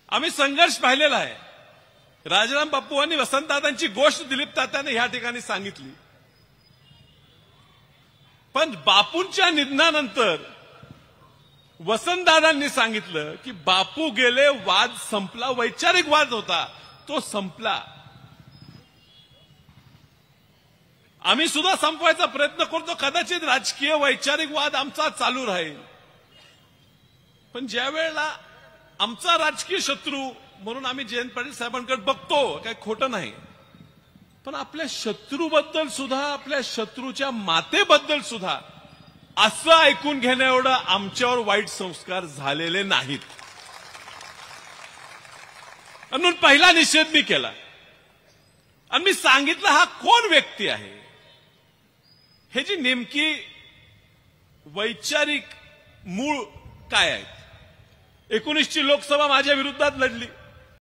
आम्ही संघर्ष पाहिलेला आहे। राजाराम बापू यांनी वसंतदादांची गोष्ट दिलीप तात्याने ह्या ठिकाणी सांगितली, पण बापूंच्या निधनानंतर वसंतदादांनी सांगितलं की बापू गेले, वाद संपला, वैचारिक वाद होता तो संपला। आम्ही सुद्धा संपवायचा प्रयत्न करतो, कदाचित राजकीय वैचारिक वाद आमचा चालू राहील, पण ज्या वेळेला आमचा राजकीय शत्रू म्हणून आम्ही जयंत पाटील साहेबांकडे बघतो, काही खोटं नाही, पण आपल्या शत्रूबद्दल सुद्धा, आपल्या शत्रूच्या मातेबद्दल सुद्धा असं ऐकून घेण्या एवढं आमच्यावर वाईट संस्कार झालेले नाहीत। म्हणून पहिला निषेध मी केला आणि मी सांगितलं हा कोण व्यक्ती आहे, हे जी नेमकी वैचारिक मूळ काय आहेत। 19ची लोकसभा माझ्या विरोधात लढली,